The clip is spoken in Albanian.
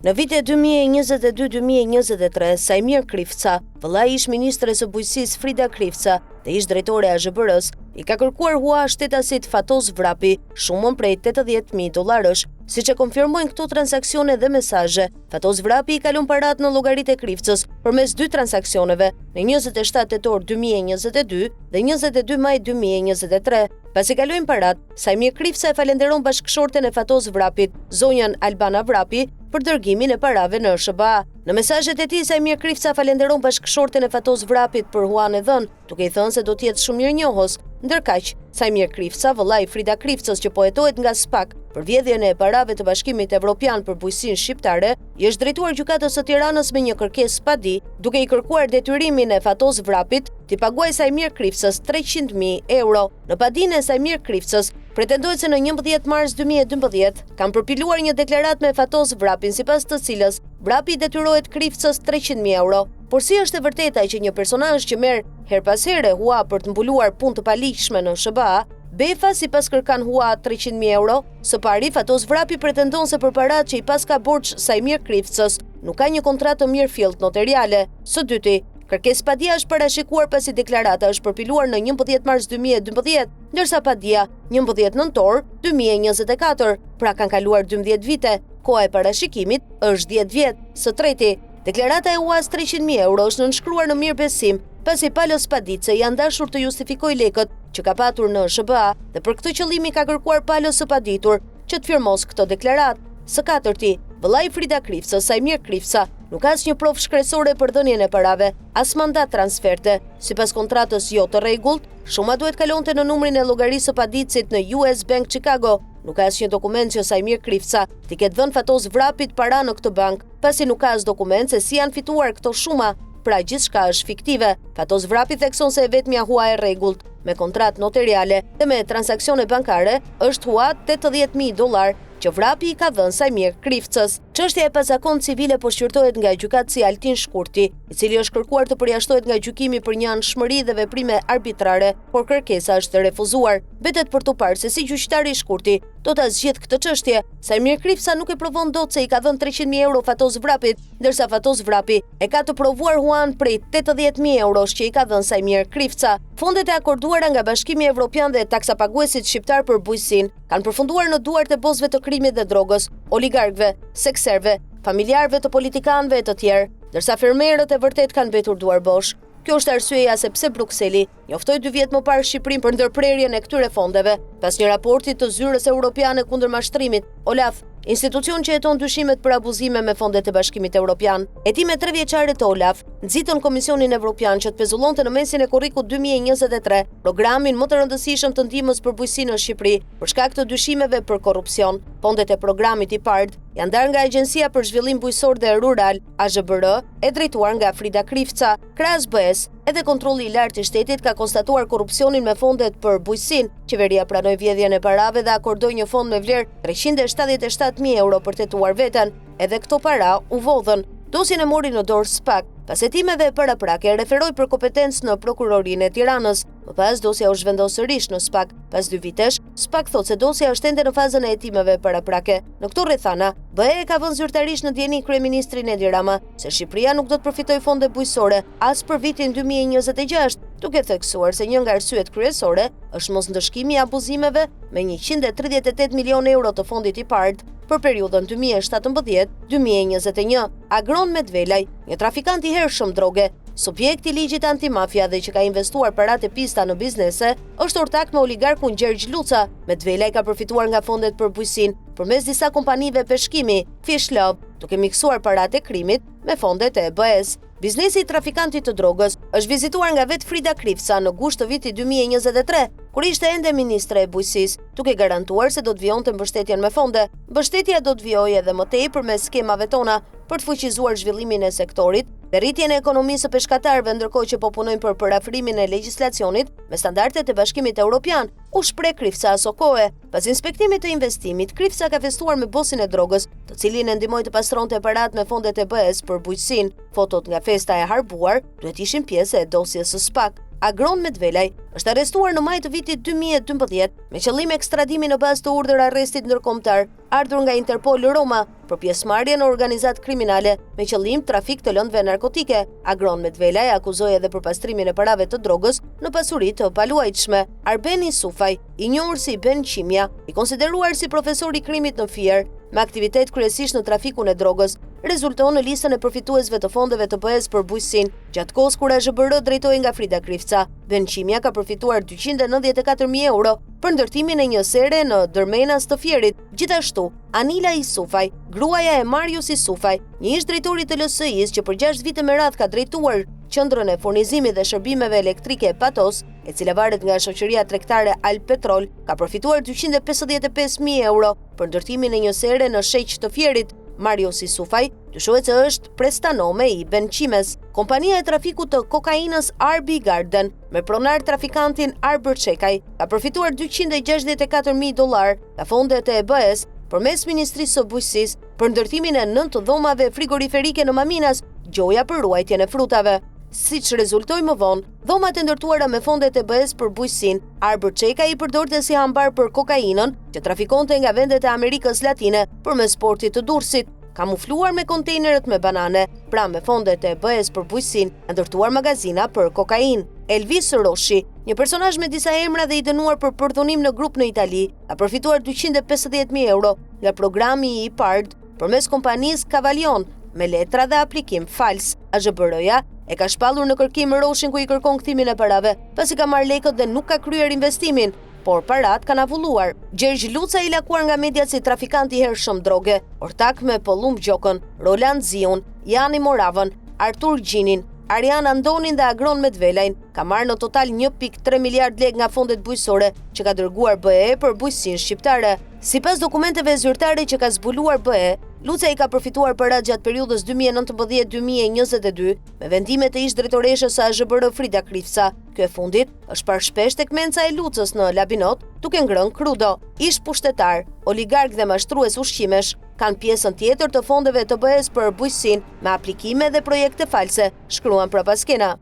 Në vitet 2022-2023, Sajmir Krifca, vëllai ish ministres së bujqësisë Frida Krifca dhe ish drejtore e AZBR-s, i ka kërkuar hua shtetasit Fatoz Vrapi shumën prej $80.000, siç e konfirmojnë këto transaksione dhe mesazhe. Fatoz Vrapi i kalon parat në llogaritë e Krifcës përmes dy transaksioneve në 27 tetor 2022 dhe 22 maj 2023. Pasi kalojnë parat, Sajmir Krifca e falenderon bashkëshorten e Fatoz Vrapit, zonjën Albana Vrapi, për dërgimin e parave në SBA. Në mesazhet e tij, Sajmir Krifca falenderon bashkëshorten e Fatoz Vrapit për huan e dhënë, duke i thënë se do të jetë shumë mirënjohës. Ndërkaq, Sajmir Krifca, vëllai Frida Krifcës që po hetohet nga SPAK për vjedhjen e parave të Bashkimit Evropian për bujqësinë shqiptare, i është drejtuar gjykatës së Tiranës me një kërkesë padi, duke i kërkuar detyrimin e Fatoz Vrapit t'i paguajë Sajmir Krifcës €300.000. Në padinë e Sajmir Krifcës pretendohet se në 11 mars 2012 kanë përpiluar një deklaratë me Fatoz Vrapin, sipas të cilës Vrapi detyrohet Krifcës €300.000. Por si është e vërteta që një personazh që merr her pas here hua për të mbuluar punë të paligjshme në SBA, befa sipas kërkan hua €300.000? Së pari, Fatoz Vrapi pretendon se për parat që i pas ka borxh Sajmir Krifcës nuk ka një kontratë të mirëfillt notariale. Së dyti, kërkesë padia është parashikuar pasi deklarata është përpiluar në 11 mars 2012, ndërsa padia 11 nëntor 2024, pra kanë kaluar 12 vite. Koha e parashikimit është 10 vjet. Së treti, deklarata e huas €300.000 është nënshkruar në mirëbesim, pasi Palos Padice janë dashur të justifikojë lekët që ka patur në SBA dhe për këtë qëllimi ka kërkuar Palos së paditur që të firmos këtë deklaratë. Së katërti, vëllai Frida Krifca, Sajmir Krifca, nuk ka asnjë provë shkresore për dhënien e parave, as mandat transferte. Sipas kontratës jo të rregullt, shuma duhet kalonte në numrin e llogarisë së padicit në US Bank Chicago. Nuk ka asnjë dokument që Sajmir Krifca t'i ketë dhënë Fatoz Vrapit para në këtë bank, pasi nuk ka as dokument se si janë fituar këto shuma. Pra gjithçka është fiktive. Fatoz Vrapi thekson se vetmja hua e rregullt me kontratë notariale dhe me transaksione bankare është hua $80.000 që Vrapi i ka dhënë Sajmir Krifcës. Çështja e pazakontë civile po shqyrtohet nga gjykatësi Altin Shkurti, i cili është kërkuar të përjashtohet nga gjykimi për një anshmëri dhe veprime arbitrare, por kërkesa është refuzuar. Betet për të parë se si gjyqtari Shkurti do ta zgjidhë këtë çështje. Sajmir Krifca nuk e provon dot se i ka dhënë €300.000 Fatoz Vrapit, ndërsa Fatoz Vrapi e ka të provuar huan prej €80.000 që i ka dhënë Sajmir Krifca. Fondet e akorduara nga Bashkimi Evropian dhe taksapaguesit shqiptar për bujqësinë kanë përfunduar në duart e bosëve të krimit dhe drogës, oligarkëve, sekserve, familjarëve të politikanëve e të tjerë, ndërsa fermerët e vërtet kanë mbetur duar bosh. Kjo është arsyeja sepse Brukseli njoftoi 2 vjet më parë Shqipërinë për ndërprerjen e këtyre fondeve, pas një raporti të Zyrës Europiane kundër mashtrimit, OLAF, institucion që heton dyshimet për abuzime me fondet e Bashkimit Evropian. Hetimet 3 vjeçare të OLAF nxitën Komisionin Evropian që të pezullonte në mesin e korrikut 2023 programin më të rëndësishëm të ndihmës për bujqësinë në Shqipëri për shkak të dyshimeve për korrupsion. Fondet e programit IPARD janë ndarë nga Agjencia për Zhvillim Bujqësor dhe Rural, AZBR, e drejtuar nga Frida Krifca. Krahas BE-s, edhe kontrolli i lartë i shtetit ka konstatuar korrupsionin me fondet për bujqësinë. Qeveria pranoi vjedhjen e parave dhe akordoi një fond me vlerë €377.000 për tetuar veten. Edhe këto para u vodhën. Dosjen e mori në dorë SPAK. Pas hetimeve paraprake referoi për kompetencë në prokurorinë e Tiranës. Më pas dosja u zhvendos sërish në SPAK. Pas 2 vitesh, SPAK thotë se dosja është ende në fazën e hetimeve paraprake. Në këto rrethana, BE ka vënë zyrtarisht në dieni kryeministrin Edi Rama se Shqipëria nuk do të përfitojë fonde bujqësore as për vitin 2026, duke theksuar se një nga arsyet kryesore është mosndëshkimi i abuzimeve me €138 milionë të fondit IPARD për periudhën 2017-2021. Agron Medvelaj, një trafikant i hershëm droge, subjekt i ligjit antimafia dhe që ka investuar parat e pista në biznese, është ortak me oligarkun Gjergj Luca. Medvelaj ka përfituar nga fondet për bujqësinë përmes disa kompanive peshkimi, Fish Love, duke miksuar parat e krimit me fondet e BE-s. Biznesi i trafikantit të drogës është vizituar nga vetë Frida Krifca në gusht të vitit 2023, kur ishte ende ministre e bujqësisë, duke garantuar se do të vijonte mbështetjen me fonde. Mbështetja do të vijojë edhe më tej përmes skemave tona për të fuqizuar zhvillimin e sektorit dhe rritjen e ekonomisë së peshkatarëve, ndërkohë që po punojnë për parafrimin e legjislacionit me standardet e Bashkimit Evropian, u shpreh Krifca aso kohe. Pas inspektimit të investimit, Krifca ka festuar me bosin e drogës, të cilin e ndihmoi të pastronte parat me fondet e BE-s për bujqësinë. Fotot nga festa e harbuar duhet ishin pjesë e dosjes së SPAK. Agron Medvelaj, është arrestuar në maj të vitit 2012 me qëllim ekstradimi në bazë të urdhër arrestit ndërkombëtar ardhur nga Interpol Roma për pjesëmarrje në organizatë kriminale me qëllim trafik të lëndëve narkotike. Agron Medvelaj akuzoi edhe për pastrimin e parave të drogës në pasuri të paluajtshme. Arbeni Sufaj, i njohur si Ben Qimja, i konsideruar si profesor i krimit në Fier, me aktivitet kryesisht në trafikun e drogës, rezulton në listën e përfituesve të fondeve të BE-s për bujqësinë, gjatë kohës kur AZBR drejtohej nga Frida Krifca. Ben Qimja ka përfituar 294.000 euro për ndërtimin e një sere në Dërmenas të Fierit. Gjithashtu, Anila Isufaj, gruaja e Marius Isufaj, një ish drejtori të LSI-s që për 6 vite me radhë ka drejtuar qendrën e furnizimit dhe shërbimeve elektrike e Patos, e cila varet nga shoqëria tregtare Alpetrol, ka përfituar 255.000 euro për ndërtimin e një sere në Sheq të Fierit. Marius Isufaj dyshohet se është prestanome i Ben Qimes. Kompania e trafikut të kokainës RB Garden, me pronar trafikantin Arbër Çekaj, ka përfituar $264.000 nga fondet e BE-s përmes Ministrisë së Bujqësisë për ndërtimin e 9 dhomave frigoriferike në Maminas, gjoja për ruajtjen e frutave. Siç rezultoi më vonë, dhomat e ndërtuara me fondet e BE-s për bujqësinë, Arbër Çekaj i përdorte si hambar për kokainën që trafikonte nga vendet e Amerikës Latine përmes portit të Durrësit, kamufluar me kontejnerët me banane, pra me fondet e BE-s për bujqësinë, ndërtuar magazina për kokainë. Elvis Roshi, një personazh me disa emra dhe i dënuar për përdhunim në grup në Itali, ka përfituar 250.000 euro nga programi i IPARD përmes kompanisë Cavalion me letra dhe aplikim fals. AZBR-ja e ka shpallur në kërkim Roshin ku i kërkon kthimin e parave, pasi ka marrë lekët dhe nuk ka kryer investimin, por parat kanë avulluar. Gjergj Luca i lakuar nga mediat si trafikant i hershëm droge, ortak me Pollumb Gjokën, Roland Ziun, Jani Moravën, Artur Gjinin, Arian Andonin dhe Agron Medvelajn, ka marrë në total 1.3 miliard lek nga fondet bujqësore që ka dërguar BE për bujqësinë shqiptare. Sipas dokumenteve zyrtare që ka zbuluar BE, Luca i ka përfituar parat gjatë periudhës 2019-2022 me vendimet e ish drejtoreshës së AZBR Frida Krifca. Ky e fundit është parë shpesh tek menca e Lucës në Labinot, duke ngrënë krudo. Ish pushtetar, oligark dhe mashtrues ushqimesh kanë pjesën tjetër të fondeve të BE-s për bujqësinë me aplikime dhe projekte false, shkruan Prapaskena.